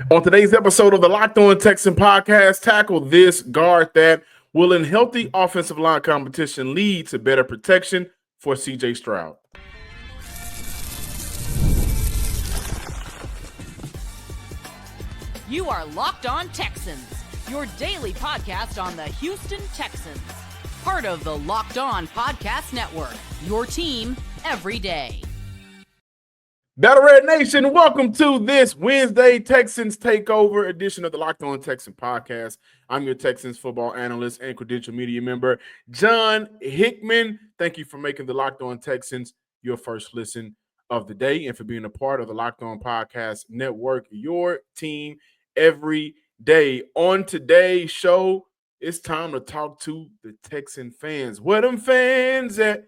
On today's episode of the Locked On Texan podcast, tackle this, guard that. Will a healthy offensive line competition lead to better protection for CJ Stroud? You are Locked On Texans, your daily podcast on the Houston Texans. Part of the Locked On Podcast Network, your team every day. Battle Red Nation, welcome to this Wednesday Texans Takeover edition of the Locked On Texan podcast. I'm your Texans football analyst and credential media member, John Hickman. Thank you for making the Locked On Texans your first listen of the day and for being a part of the Locked On Podcast Network, your team every day. On today's show, it's time to talk to the Texan fans. Where them fans at?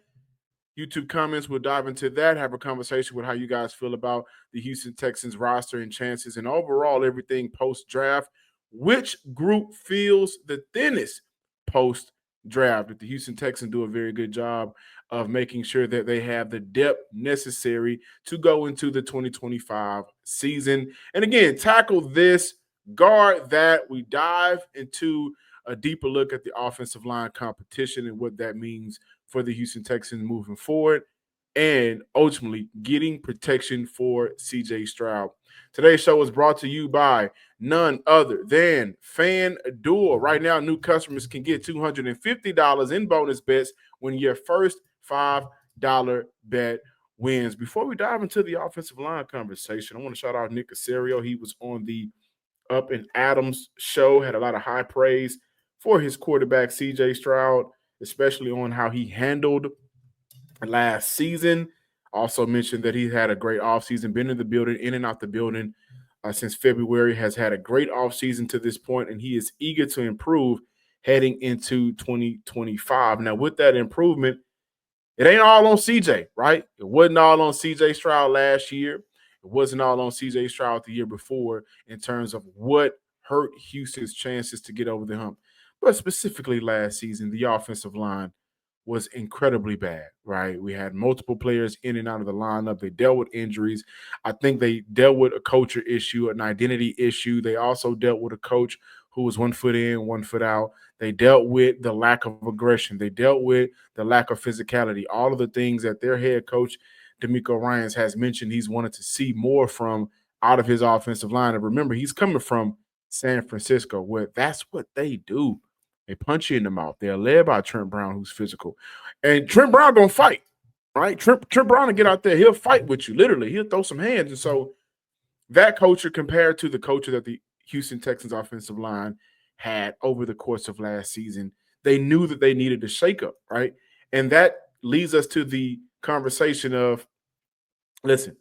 YouTube comments, we'll dive into that, have a conversation with how you guys feel about the Houston Texans roster and chances and overall everything post-draft. Which group feels the thinnest post-draft? Did the Houston Texans do a very good job of making sure that they have the depth necessary to go into the 2025 season? And again, tackle this, guard that. We dive into a deeper look at the offensive line competition and what that means for the Houston Texans moving forward, and ultimately getting protection for CJ Stroud. Today's show is brought to you by none other than FanDuel. Right now, new customers can get $250 in bonus bets when your first $5 bet wins. Before we dive into the offensive line conversation, I want to shout out Nick Caserio. He was on the Up and Adams show, had a lot of high praise for his quarterback, CJ Stroud, especially on how he handled last season. Also mentioned that he had a great offseason, been in the building, in and out the building since February, has had a great offseason to this point, and he is eager to improve heading into 2025. Now, with that improvement, it ain't all on CJ, right? It wasn't all on CJ Stroud last year. It wasn't all on CJ Stroud the year before in terms of what hurt Houston's chances to get over the hump. But specifically last season, the offensive line was incredibly bad, right? We had multiple players in and out of the lineup. They dealt with injuries. I think they dealt with a culture issue, an identity issue. They also dealt with a coach who was 1 foot in, 1 foot out. They dealt with the lack of aggression. They dealt with the lack of physicality, all of the things that their head coach, DeMeco Ryans, has mentioned he's wanted to see more from out of his offensive line. And remember, he's coming from San Francisco, where that's what they do. They punch you in the mouth. They're led by Trent Brown, who's physical. And Trent Brown gonna fight, right? Trent Brown will get out there. He'll fight with you, literally. He'll throw some hands. And so that culture compared to the culture that the Houston Texans offensive line had over the course of last season, they knew that they needed a shakeup, right? And that leads us to the conversation of, listen,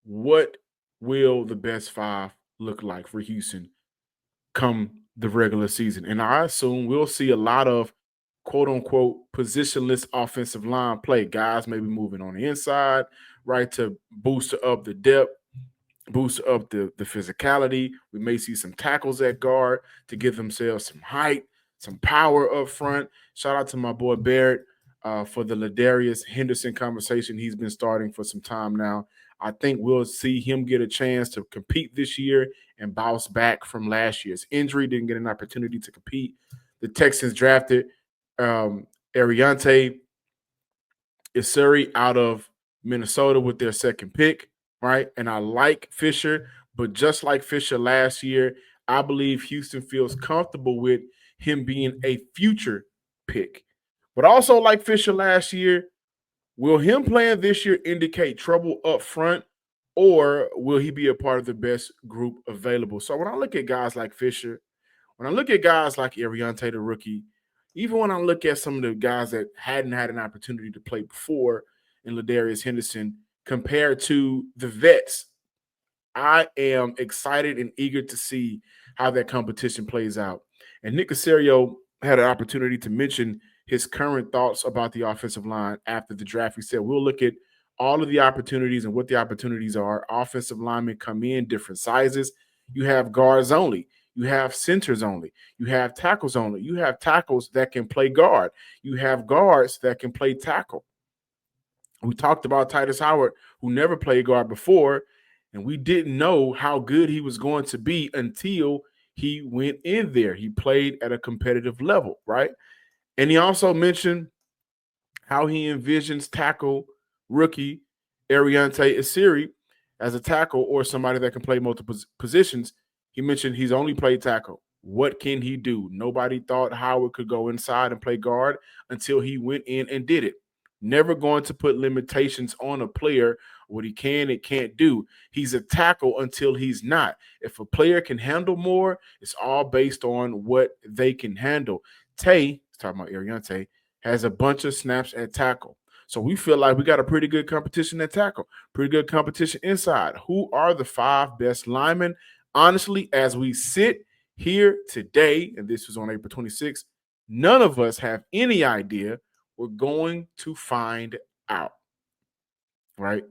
what will the best five look like for Houston come the regular season? And I assume we'll see a lot of quote-unquote positionless offensive line play. Guys maybe moving on the inside, right, to boost up the depth, boost up the physicality. We may see some tackles at guard to give themselves some height, some power up front. Shout out to my boy Barrett for the Ladarius Henderson conversation he's been starting for some time now. I think we'll see him get a chance to compete this year and bounce back from last year's injury. Didn't get an opportunity to compete. The Texans drafted Aireontae Ersery out of Minnesota with their second pick, right? And I like Fisher, but just like Fisher last year, I believe Houston feels comfortable with him being a future pick. But also like Fisher last year, will him playing this year indicate trouble up front, or will he be a part of the best group available? So when I look at guys like Fisher, when I look at guys like Aireontae, the rookie, even when I look at some of the guys that hadn't had an opportunity to play before in Ladarius Henderson compared to the vets, I am excited and eager to see how that competition plays out. And Nick Caserio had an opportunity to mention his current thoughts about the offensive line after the draft. He said, we'll look at all of the opportunities and what the opportunities are. Offensive linemen come in different sizes. You have guards only. You have centers only. You have tackles only. You have tackles that can play guard. You have guards that can play tackle. We talked about Tytus Howard, who never played guard before, And we didn't know how good he was going to be until he went in there. He played at a competitive level, right? And he also mentioned how he envisions tackle rookie Aireontae Ersery as a tackle or somebody that can play multiple positions. He mentioned he's only played tackle. What can he do? Nobody thought Howard could go inside and play guard until he went in and did it. Never going to put limitations on a player, what he can and can't do. He's a tackle until he's not. If a player can handle more, it's all based on what they can handle. Tay, talking about Aireontae, has a bunch of snaps at tackle. So we feel like we got a pretty good competition at tackle, pretty good competition inside. Who are the 5 best linemen? Honestly, as we sit here today, and this was on April 26th, none of us have any idea. We're going to find out, right?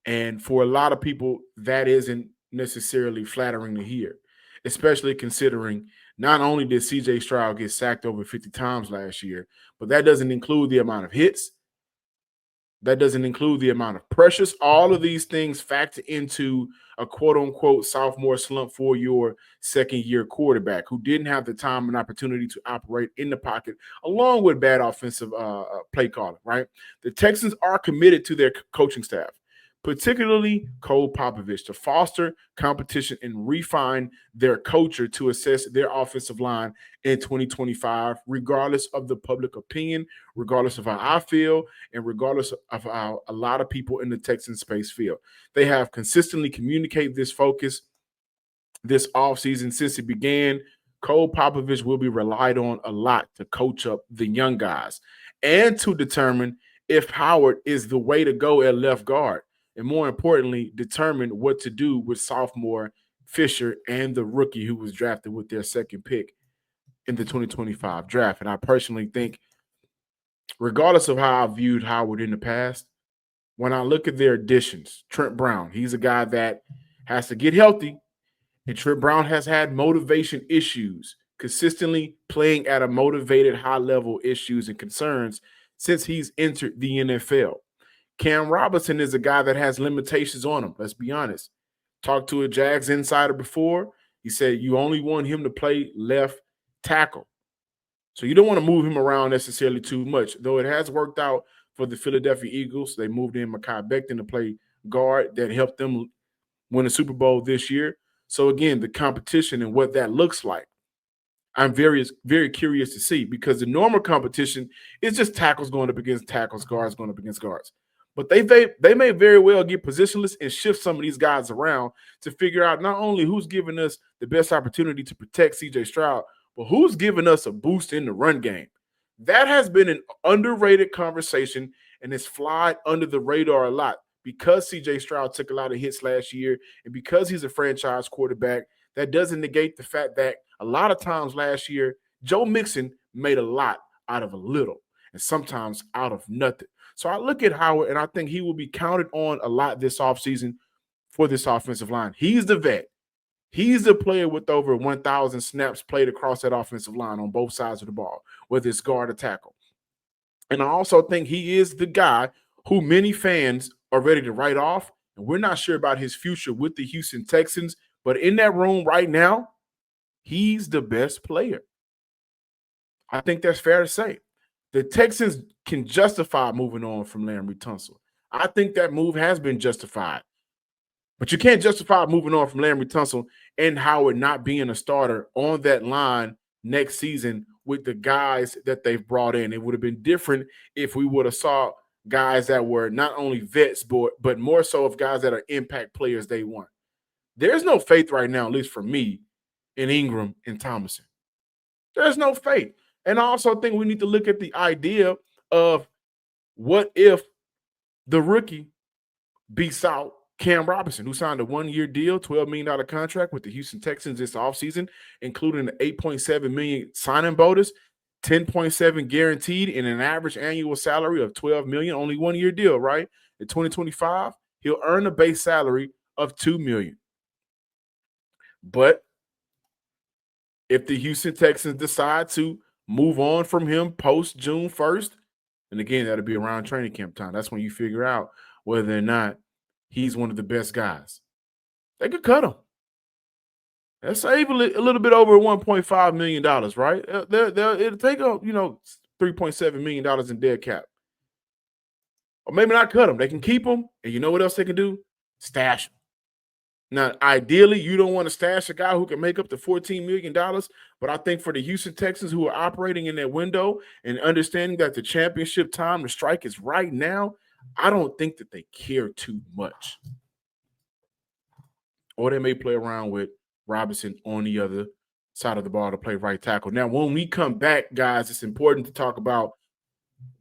And for a lot of people, that isn't necessarily flattering to hear, especially considering not only did CJ Stroud get sacked over 50 times last year, but that doesn't include the amount of hits. That doesn't include the amount of pressures. All of these things factor into a quote-unquote sophomore slump for your second-year quarterback who didn't have the time and opportunity to operate in the pocket, along with bad offensive play calling, right? The Texans are committed to their coaching staff, particularly Cole Popovich, to foster competition and refine their culture to assess their offensive line in 2025, regardless of the public opinion, regardless of how I feel, and regardless of how a lot of people in the Texan space feel. They have consistently communicated this focus this offseason since it began. Cole Popovich will be relied on a lot to coach up the young guys and to determine if Howard is the way to go at left guard. And more importantly, determine what to do with sophomore Fisher and the rookie who was drafted with their second pick in the 2025 draft. And I personally think, regardless of how I viewed Howard in the past, when I look at their additions, Trent Brown, he's a guy that has to get healthy. And Trent Brown has had motivation issues, consistently playing at a motivated high level issues and concerns since he's entered the NFL. Cam Robinson is a guy that has limitations on him. Let's be honest. Talked to a Jags insider before. He said you only want him to play left tackle. So you don't want to move him around necessarily too much, though it has worked out for the Philadelphia Eagles. They moved in Mekhi Becton to play guard that helped them win a Super Bowl this year. So again, the competition and what that looks like, I'm very, very curious to see, because the normal competition is just tackles going up against tackles, guards going up against guards. But they may very well get positionless and shift some of these guys around to figure out not only who's giving us the best opportunity to protect CJ Stroud, but who's giving us a boost in the run game. That has been an underrated conversation and it's flied under the radar a lot because CJ Stroud took a lot of hits last year and because he's a franchise quarterback. That doesn't negate the fact that a lot of times last year, Joe Mixon made a lot out of a little and sometimes out of nothing. So I look at Howard and I think he will be counted on a lot this offseason for this offensive line. He's the vet. He's the player with over 1,000 snaps played across that offensive line on both sides of the ball, whether it's guard or tackle. And I also think he is the guy who many fans are ready to write off, and we're not sure about his future with the Houston Texans. But in that room right now, he's the best player. I think that's fair to say. The Texans can justify moving on from Laremy Tunsil. I think that move has been justified. But you can't justify moving on from Laremy Tunsil and Howard not being a starter on that line next season with the guys that they've brought in. It would have been different if we would have saw guys that were not only vets, but more so of guys that are impact players day one. There's no faith right now, at least for me, in Ingram and Thomason. There's no faith. And I also think we need to look at the idea of what if the rookie beats out Cam Robinson, who signed a one-year deal, $12 million contract with the Houston Texans this offseason, including an $8.7 million signing bonus, $10.7 guaranteed, and an average annual salary of $12 million. Only one-year deal, right? In 2025, he'll earn a base salary of $2 million. But if the Houston Texans decide to move on from him post June 1st, and again, that'll be around training camp time. That's when you figure out whether or not he's one of the best guys. they could cut him. They'll save a little bit over $1.5 million, right? It'll take $3.7 million in dead cap. Or maybe not cut him. They can keep him, and you know what else they can do? Stash him. Now, ideally, you don't want to stash a guy who can make up to $14 million, but I think for the Houston Texans who are operating in that window and understanding that the championship time to strike is right now, I don't think that they care too much. Or they may play around with Robinson on the other side of the ball to play right tackle. Now, when we come back, guys, it's important to talk about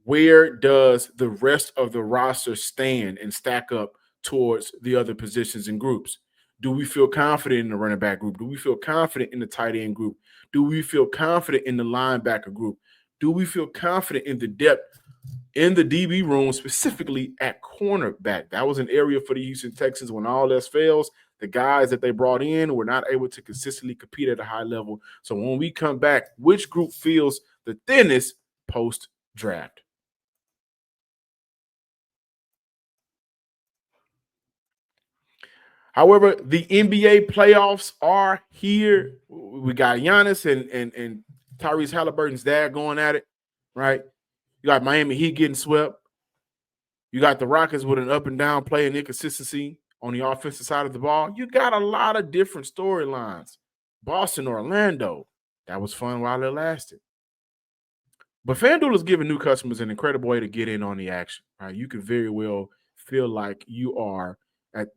where does the rest of the roster stand and stack up towards the other positions and groups. Do we feel confident in the running back group? Do we feel confident in the tight end group? Do we feel confident in the linebacker group? Do we feel confident in the depth in the DB room, specifically at cornerback? That was an area for the Houston Texans when all else fails. The guys that they brought in were not able to consistently compete at a high level. So when we come back, which group feels the thinnest post-draft? However, the NBA playoffs are here. We got Giannis and Tyrese Halliburton's dad going at it, right? You got Miami Heat getting swept. You got the Rockets with an up and down play and inconsistency on the offensive side of the ball. You got a lot of different storylines. Boston, Orlando. That was fun while it lasted. But FanDuel is giving new customers an incredible way to get in on the action, right? You could very well feel like you are at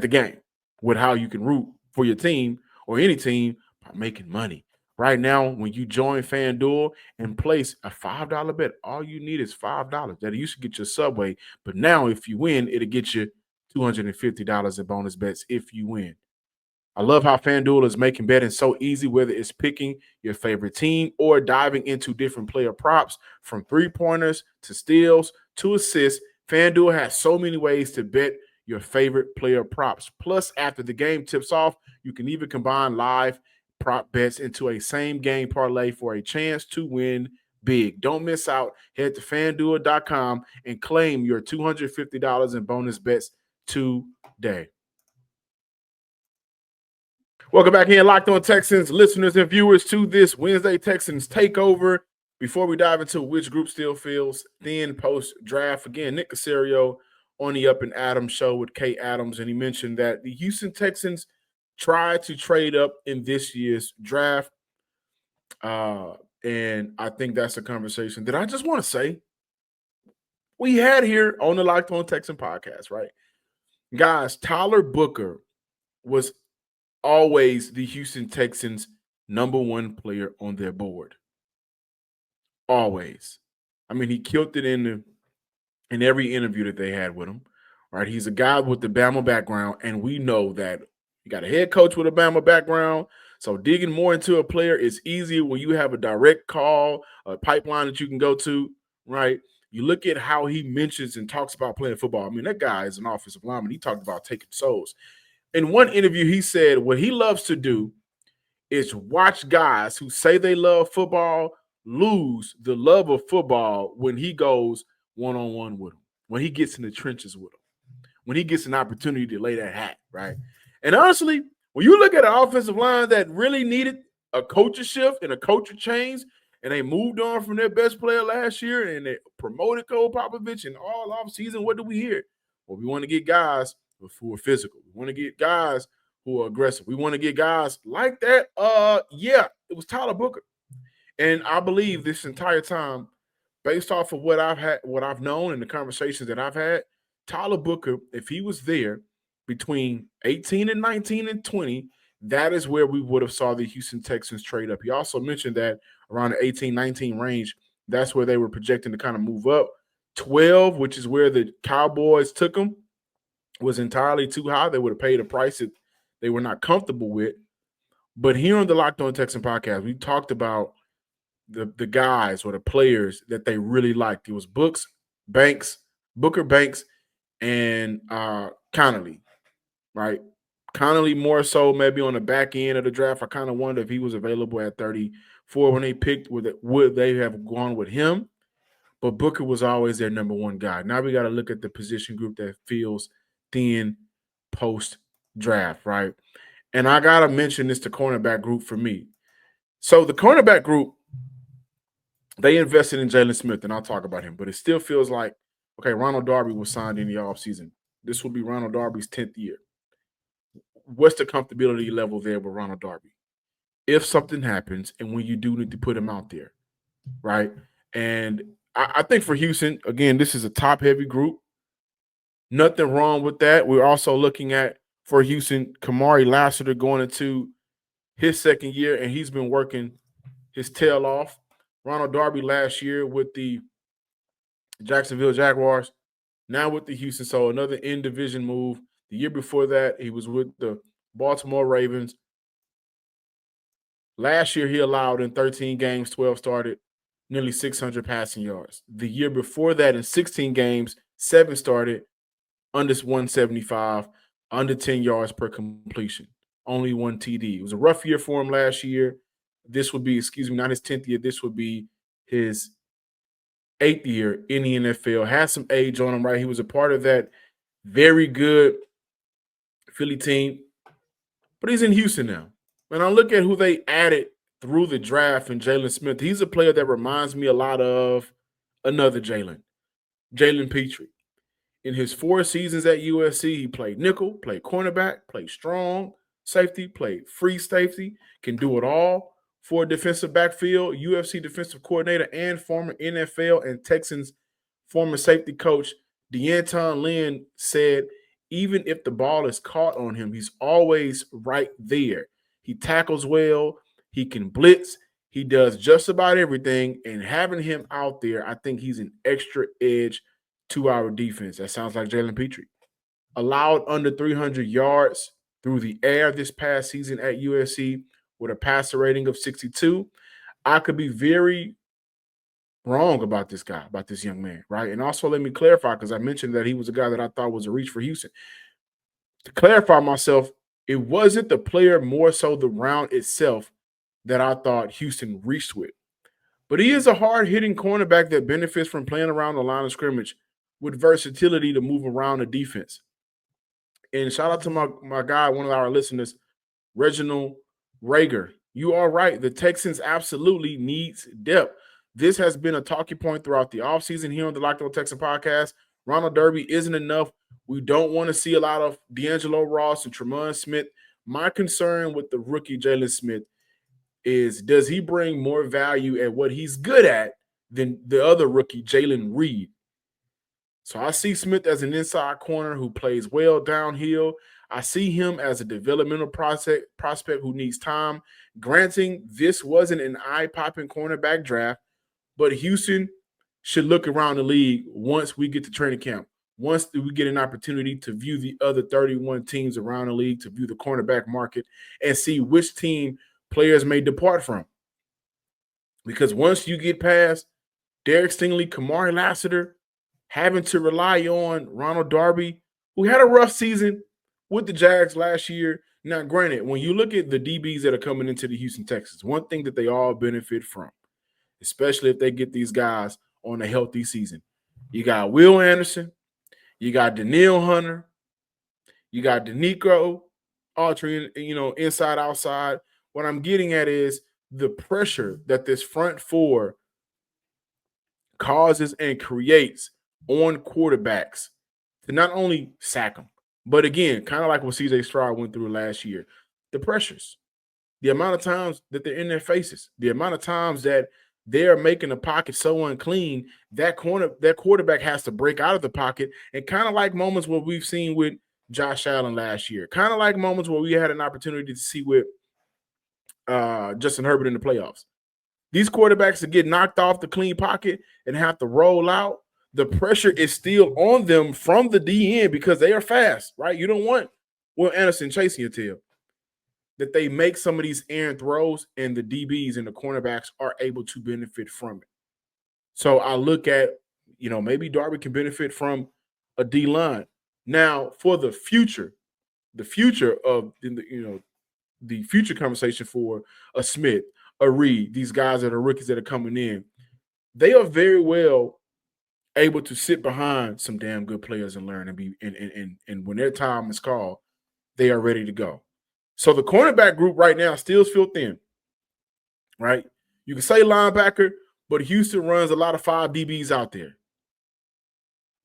the game with how you can root for your team or any team by making money. Right now, when you join FanDuel and place a $5 bet, all you need is $5. That used to get you a Subway, but now if you win, it'll get you $250 in bonus bets if you win. I love how FanDuel is making betting so easy, whether it's picking your favorite team or diving into different player props, from three-pointers to steals to assists. FanDuel has so many ways to bet your favorite player props. Plus, after the game tips off, you can even combine live prop bets into a same game parlay for a chance to win big. Don't miss out. Head to FanDuel.com and claim your $250 in bonus bets today. Welcome back in, Locked On Texans, listeners and viewers, to this Wednesday Texans takeover. Before we dive into which group still feels thin post-draft, again, Nick Caserio on the Up and Adams show with Kay Adams, and he mentioned that the Houston Texans tried to trade up in this year's draft, and I think that's a conversation that I just want to say we had here on the Locked On Texan podcast, right? Guys, Tyler Booker was always the Houston Texans' number one player on their board. Always. I mean, he killed it in every interview that they had with him, right? He's a guy with the Bama background, and we know that you got a head coach with a Bama background, so digging more into a player is easier when you have a direct call, a pipeline that you can go to, right? You look at how he mentions and talks about playing football. I mean, that guy is an offensive lineman. He talked about taking souls. In one interview, he said what he loves to do is watch guys who say they love football lose the love of football when he goes one-on-one with them, when he gets in the trenches with them, when he gets an opportunity to lay that hat, right? And honestly, when you look at an offensive line that really needed a culture shift and a culture change, and they moved on from their best player last year and they promoted Cole Popovich and all offseason, what do we hear? Well, we want to get guys who are physical. We want to get guys who are aggressive. We want to get guys like that. Yeah, it was Tyler Booker. And I believe this entire time, based off of what I've known and the conversations that I've had, Tyler Booker, if he was there between 18 and 19 and 20, that is where we would have saw the Houston Texans trade up. He also mentioned that around the 18-19 range, that's where they were projecting to kind of move up. 12, which is where the Cowboys took him, was entirely too high. They would have paid a price that they were not comfortable with. But here on the Locked On Texan podcast, we talked about the guys or the players that they really liked. It was Booker, Banks, and Connolly, right? Connolly more so maybe on the back end of the draft. I kind of wonder if he was available at 34 when they picked. Would they have gone with him? But Booker was always their number one guy. Now we got to look at the position group that feels thin post-draft, right? And I got to mention this, the cornerback group for me. So the cornerback group, they invested in Jaylin Smith, and I'll talk about him, but it still feels like, okay, Ronald Darby was signed in the offseason. This will be Ronald Darby's 10th year. What's the comfortability level there with Ronald Darby? If something happens and when you do need to put him out there, right? And I think for Houston, again, this is a top-heavy group. Nothing wrong with that. We're also looking at, for Houston, Kamari Lassiter going into his second year, and he's been working his tail off. Ronald Darby last year with the Jacksonville Jaguars, now with the Houston. So another in-division move. The year before that, he was with the Baltimore Ravens. Last year, he allowed in 13 games, 12 started, nearly 600 passing yards. The year before that, in 16 games, 7 started, under 175, under 10 yards per completion, only 1 TD. It was a rough year for him last year. This would be, not his 10th year. This would be his 8th year in the NFL. Has some age on him, right? He was a part of that very good Philly team, but he's in Houston now. And I look at who they added through the draft in Jaylin Smith. He's a player that reminds me a lot of another Jalen Petrie. In his 4 seasons at USC, he played nickel, played cornerback, played strong safety, played free safety, can do it all for a defensive backfield, UFC defensive coordinator, and former NFL and Texans former safety coach DeAnton Lynn said, even if the ball is caught on him, he's always right there. He tackles well. He can blitz. He does just about everything. And having him out there, I think he's an extra edge to our defense. That sounds like Jalen Petrie. Allowed under 300 yards through the air this past season at USC with a passer rating of 62. I could be very wrong about this guy, about this young man, right? And also let me clarify, because I mentioned that he was a guy that I thought was a reach for Houston. To clarify myself, it wasn't the player, more so the round itself that I thought Houston reached with. But he is a hard-hitting cornerback that benefits from playing around the line of scrimmage with versatility to move around the defense. And shout out to my guy, one of our listeners, Reginald Rager. You are right. The Texans absolutely needs depth. This has been a talking point throughout the offseason here on the Locked On Texans podcast. Ronald Darby isn't enough. We don't want to see a lot of D'Angelo Ross and Tremont Smith. My concern with the rookie Jaylin Smith is, does he bring more value at what he's good at than the other rookie, Jalen Reed? So I see Smith as an inside corner who plays well downhill. I see him as a developmental prospect who needs time. Granting this wasn't an eye-popping cornerback draft, but Houston should look around the league once we get to training camp. Once we get an opportunity to view the other 31 teams around the league, to view the cornerback market and see which team players may depart from. Because once you get past Derek Stingley, Kamari Lassiter, having to rely on Ronald Darby, who had a rough season with the Jags last year. Now, granted, when you look at the DBs that are coming into the Houston Texans, one thing that they all benefit from, especially if they get these guys on a healthy season, you got Will Anderson, you got Danielle Hunter, you got Danico Autry, inside, outside. What I'm getting at is the pressure that this front four causes and creates on quarterbacks to not only sack them, but again, kind of like what CJ Stroud went through last year, the pressures, the amount of times that they're in their faces, the amount of times that they're making the pocket so unclean that quarterback has to break out of the pocket, and kind of like moments where we've seen with Josh Allen last year, kind of like moments where we had an opportunity to see with Justin Herbert in the playoffs. These quarterbacks that get knocked off the clean pocket and have to roll out, the pressure is still on them from the DN because they are fast, right? You don't want Will Anderson chasing your tail. That they make some of these errant throws, and the DBs and the cornerbacks are able to benefit from it. So I look at, maybe Darby can benefit from a D-line. Now, for the future of, the future conversation for a Smith, a Reed, these guys that are rookies that are coming in, they are very well able to sit behind some damn good players and learn and be and when their time is called, they are ready to go. So the cornerback group right now still feels thin, right? You can say linebacker, but Houston runs a lot of 5 DBs out there.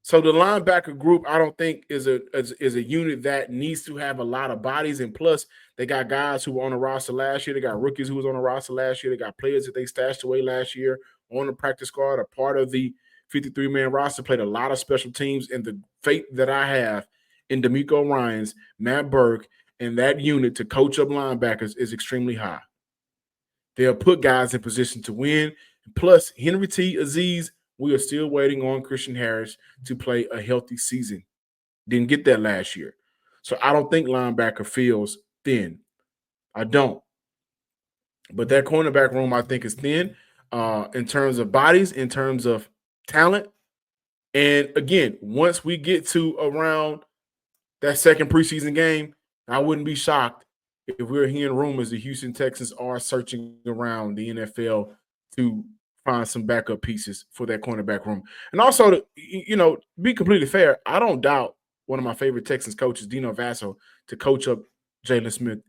So the linebacker group, I don't think is a unit that needs to have a lot of bodies. And plus, they got guys who were on the roster last year. They got rookies who was on the roster last year. They got players that they stashed away last year on the practice squad, a part of the 53-man roster, played a lot of special teams. And the faith that I have in D'Amico Ryans, Matt Burke, and that unit to coach up linebackers is extremely high. They'll put guys in position to win. Plus, Henry T. Aziz, we are still waiting on Christian Harris to play a healthy season. Didn't get that last year. So I don't think linebacker feels thin. I don't. But that cornerback room, I think, is thin in terms of bodies, in terms of talent. And again, once we get to around that second preseason game, I wouldn't be shocked if we're hearing rumors the Houston Texans are searching around the NFL to find some backup pieces for that cornerback room. And also, to be completely fair, I don't doubt one of my favorite Texans coaches, Dino Vasso, to coach up Jaylin Smith.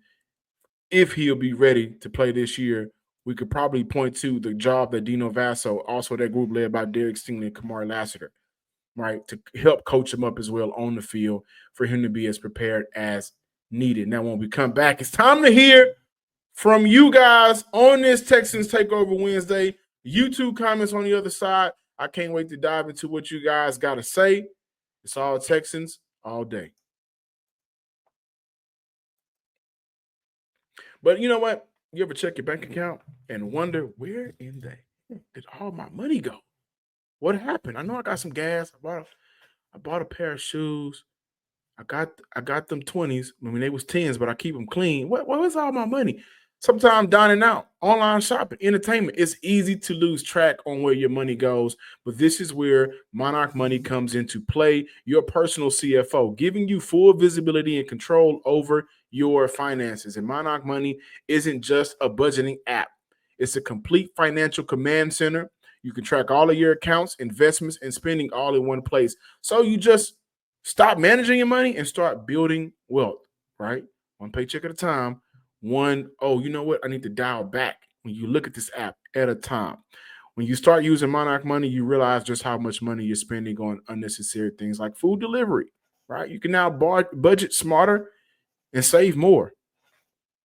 If he'll be ready to play this year, we could probably point to the job that Dino Vasso, also that group led by Derek Stingley and Kamari Lassiter, right, to help coach him up as well on the field for him to be as prepared as needed. Now, when we come back, it's time to hear from you guys on this Texans Takeover Wednesday. YouTube comments on the other side. I can't wait to dive into what you guys got to say. It's all Texans all day. But you know what? You ever check your bank account and wonder where in the heck did all my money go? What happened? I know I got some gas. I bought a pair of shoes. I got them 20s. I mean, they was 10s, but I keep them clean. What was all my money? Sometimes dining out, online shopping, entertainment. It's easy to lose track on where your money goes, but this is where Monarch Money comes into play, your personal CFO, giving you full visibility and control over your finances. And Monarch Money isn't just a budgeting app. It's a complete financial command center. You can track all of your accounts, investments, and spending all in one place. So you just stop managing your money and start building wealth, right? One paycheck at a time. You know what? I need to dial back when you look at this app at a time. When you start using Monarch Money, you realize just how much money you're spending on unnecessary things like food delivery, right? You can now budget smarter and save more.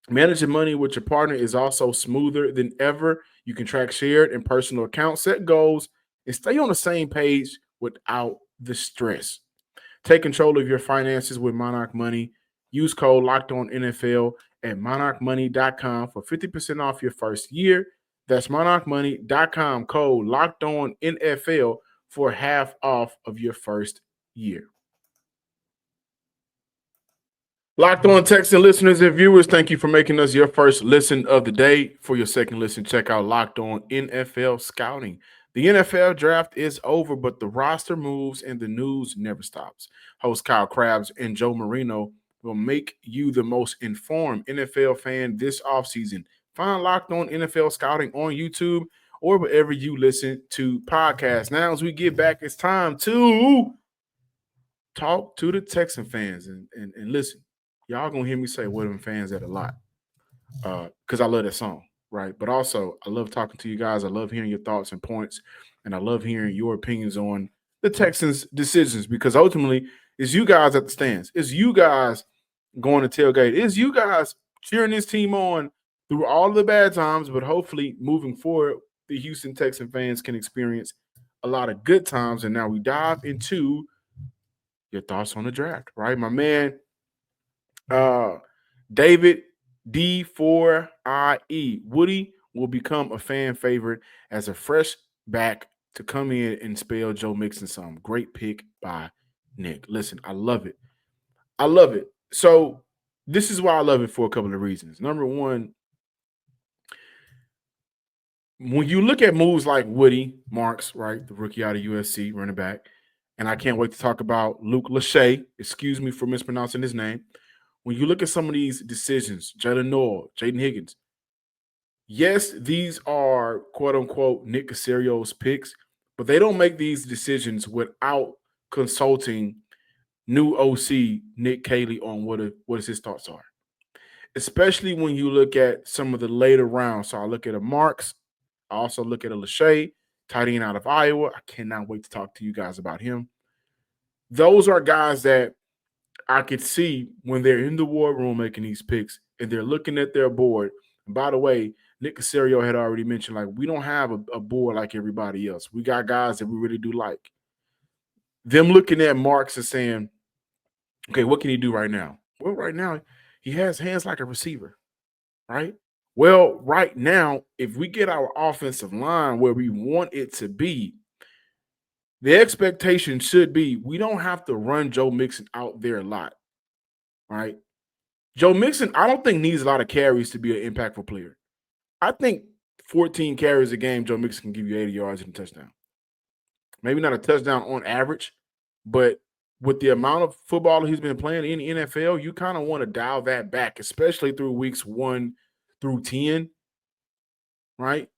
Managing money with your partner is also smoother than ever. You can track shared and personal accounts, set goals, and stay on the same page without the stress. Take control of your finances with Monarch Money. Use code LOCKEDONNFL at monarchmoney.com for 50% off your first year. That's monarchmoney.com, code LOCKEDONNFL for half off of your first year. Locked On Texan listeners and viewers, thank you for making us your first listen of the day. For your second listen, check out Locked On NFL Scouting. The NFL draft is over, but the roster moves and the news never stops. Host Kyle Krabs and Joe Marino will make you the most informed NFL fan this offseason. Find Locked On NFL Scouting on YouTube or wherever you listen to podcasts. Now, as we get back, it's time to talk to the Texan fans and listen. Y'all gonna hear me say "What them fans at" a lot because I love that song, right? But also, I love talking to you guys. I love hearing your thoughts and points, and I love hearing your opinions on the Texans' decisions because ultimately, it's you guys at the stands. It's you guys going to tailgate. It's you guys cheering this team on through all of the bad times, but hopefully, moving forward, the Houston Texan fans can experience a lot of good times. And now we dive into your thoughts on the draft, right? My man, David D4IE. Woody will become a fan favorite as a fresh back to come in and spell Joe Mixon some. Great pick by Nick. Listen, I love it. I love it. So this is why I love it for a couple of reasons. Number one, when you look at moves like Woody Marks, right, the rookie out of USC, running back, and I can't wait to talk about Luke Lachey. Excuse me for mispronouncing his name. When you look at some of these decisions, Jalen Noel, Jaden Higgins, yes, these are quote-unquote Nick Caserio's picks, but they don't make these decisions without consulting new OC Nick Caserio on what his thoughts are, especially when you look at some of the later rounds. So I look at a Marks, I also look at a Lachey, tight end out of Iowa. I cannot wait to talk to you guys about him. Those are guys that I could see when they're in the war room making these picks and they're looking at their board. And by the way, Nick Caserio had already mentioned, like, we don't have a board like everybody else. We got guys that we really do like. Them looking at Marks and saying, okay, what can he do right now? Well, right now, he has hands like a receiver, right? Well, right now, if we get our offensive line where we want it to be, the expectation should be we don't have to run Joe Mixon out there a lot, right? Joe Mixon, I don't think needs a lot of carries to be an impactful player. I think 14 carries a game, Joe Mixon can give you 80 yards and a touchdown. Maybe not a touchdown on average, but with the amount of football he's been playing in the NFL, you kind of want to dial that back, especially through weeks 1 through 10, right?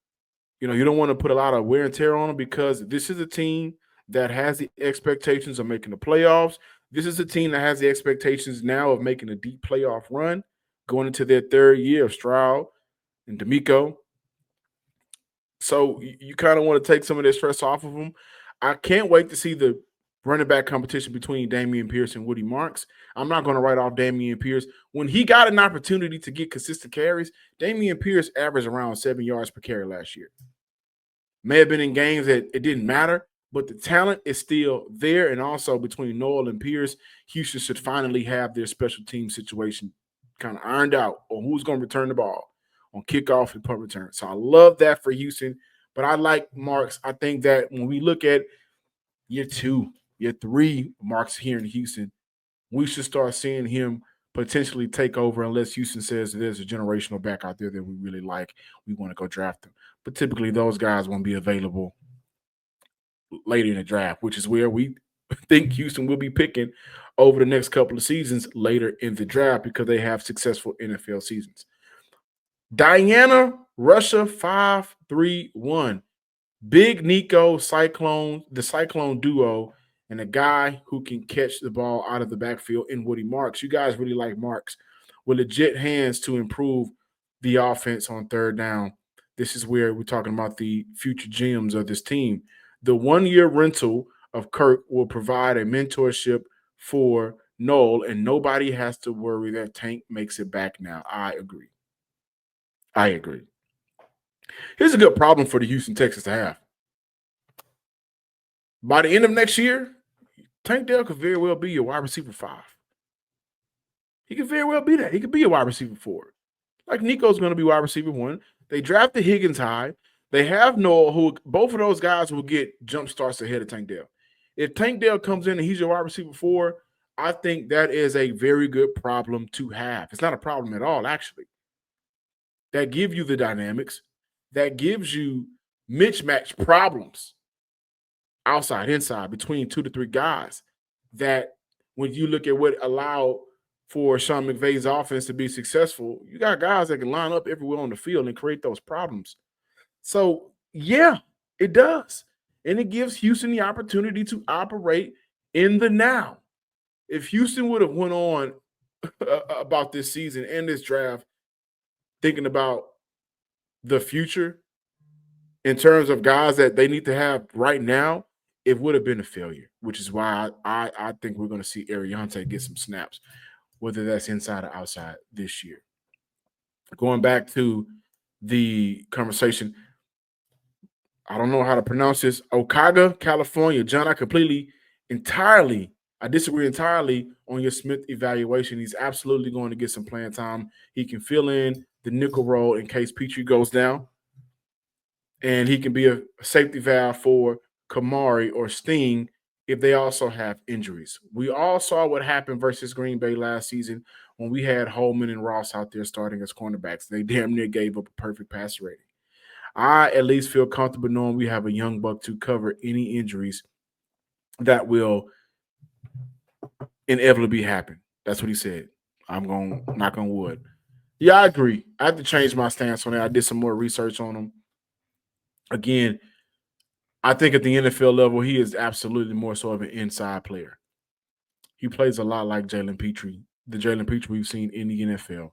You know, you don't want to put a lot of wear and tear on him because this is a team that has the expectations of making the playoffs. This is a team that has the expectations now of making a deep playoff run, going into their third year of Stroud and D'Amico. So you kind of want to take some of that stress off of them. I can't wait to see the running back competition between Dameon Pierce and Woody Marks. I'm not going to write off Dameon Pierce. When he got an opportunity to get consistent carries, Dameon Pierce averaged around 7 yards per carry last year. May have been in games that it didn't matter, but the talent is still there. And also between Noel and Pierce, Houston should finally have their special team situation kind of ironed out on who's going to return the ball on kickoff and punt return. So I love that for Houston, but I like Marks. I think that when we look at year 2, year 3, Marks here in Houston, we should start seeing him potentially take over unless Houston says there's a generational back out there that we really like. We want to go draft him. But typically those guys won't be available later in the draft, which is where we think Houston will be picking over the next couple of seasons later in the draft because they have successful NFL seasons. Diana, Russia 531. Big Nico, Cyclone, the Cyclone duo, and a guy who can catch the ball out of the backfield in Woody Marks. You guys really like Marks with legit hands to improve the offense on third down. This is where we're talking about the future gems of this team. The 1-year rental of Kirk will provide a mentorship for Noel, and nobody has to worry that Tank makes it back now. I agree. Here's a good problem for the Houston Texans to have. By the end of next year, Tank Dell could very well be your wide receiver 5. He could very well be that. He could be a wide receiver 4. Like Nico's going to be wide receiver 1. They drafted Higgins high. They have Noel, who both of those guys will get jump starts ahead of Tank Dell. If Tank Dell comes in and he's your wide receiver 4, I think that is a very good problem to have. It's not a problem at all, actually. That gives you the dynamics. That gives you mismatch problems outside, inside, between 2 to 3 guys that when you look at what allowed for Sean McVay's offense to be successful, you got guys that can line up everywhere on the field and create those problems. So, yeah, it does. And it gives Houston the opportunity to operate in the now. If Houston would have went on about this season and this draft thinking about the future in terms of guys that they need to have right now, it would have been a failure, which is why I think we're going to see Aireontae get some snaps, whether that's inside or outside this year. Going back to the conversation, I don't know how to pronounce this. Okaga, California. John, I disagree entirely on your Smith evaluation. He's absolutely going to get some playing time. He can fill in the nickel role in case Petrie goes down. And he can be a safety valve for Kamari or Sting if they also have injuries. We all saw what happened versus Green Bay last season when we had Holman and Ross out there starting as cornerbacks. They damn near gave up a perfect passer rating. I at least feel comfortable knowing we have a young buck to cover any injuries that will inevitably happen. That's what he said. I'm going to knock on wood. Yeah, I agree. I have to change my stance on that. I did some more research on him. Again, I think at the NFL level, he is absolutely more so of an inside player. He plays a lot like Jalen Petrie, the Jalen Petrie we've seen in the NFL.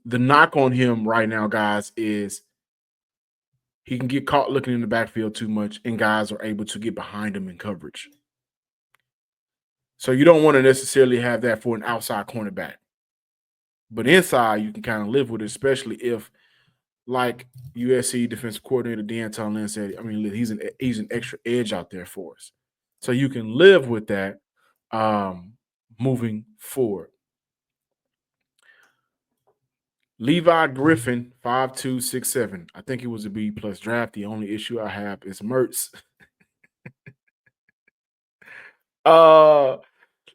The knock on him right now, guys, is he can get caught looking in the backfield too much, and guys are able to get behind him in coverage. So you don't want to necessarily have that for an outside cornerback. But inside, you can kind of live with it, especially if, like USC defensive coordinator D'Anton Lynn said, I mean, he's an extra edge out there for us. So you can live with that moving forward. Levi Griffin, 5'2", 6'7". I think he was a B+ draft. The only issue I have is Mertz.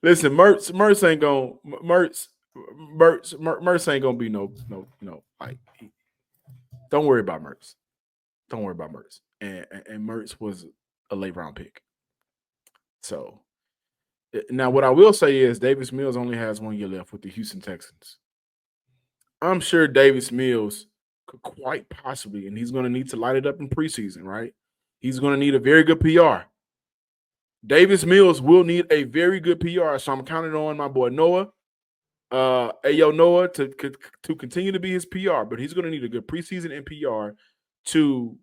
Listen, Mertz ain't gonna Mertz ain't gonna be no like. Don't worry about Mertz. Don't worry about Mertz. And Mertz was a late round pick. So now what I will say is Davis Mills only has 1 year left with the Houston Texans. I'm sure Davis Mills could quite possibly, and he's going to need to light it up in preseason, right? He's going to need a very good PR. Davis Mills will need a very good PR, so I'm counting on my boy Noah, Noah, to continue to be his PR, but he's going to need a good preseason and PR to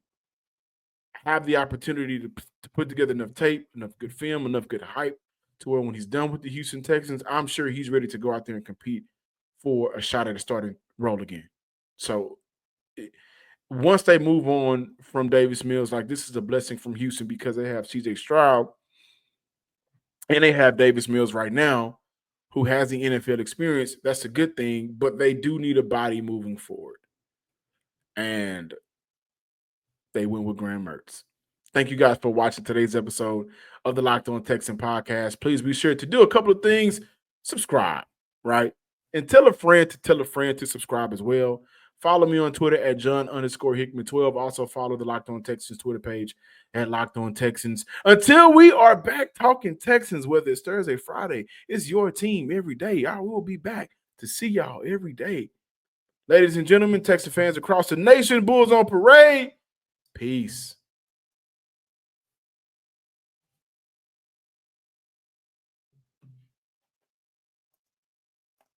have the opportunity to put together enough tape, enough good film, enough good hype to where when he's done with the Houston Texans, I'm sure he's ready to go out there and compete for a shot at a starting role again. So once they move on from Davis Mills, like this is a blessing from Houston because they have CJ Stroud and they have Davis Mills right now who has the NFL experience. That's a good thing, but they do need a body moving forward. And they went with Graham Mertz. Thank you guys for watching today's episode of the Locked On Texans podcast. Please be sure to do a couple of things. Subscribe, right? And tell a friend to subscribe as well. Follow me on Twitter at John_Hickman12. Also follow the Locked On Texans Twitter page at Locked On Texans. Until we are back talking Texans, whether it's Thursday, Friday, it's your team every day. I will be back to see y'all every day. Ladies and gentlemen, Texan fans across the nation, Bulls on parade. Peace.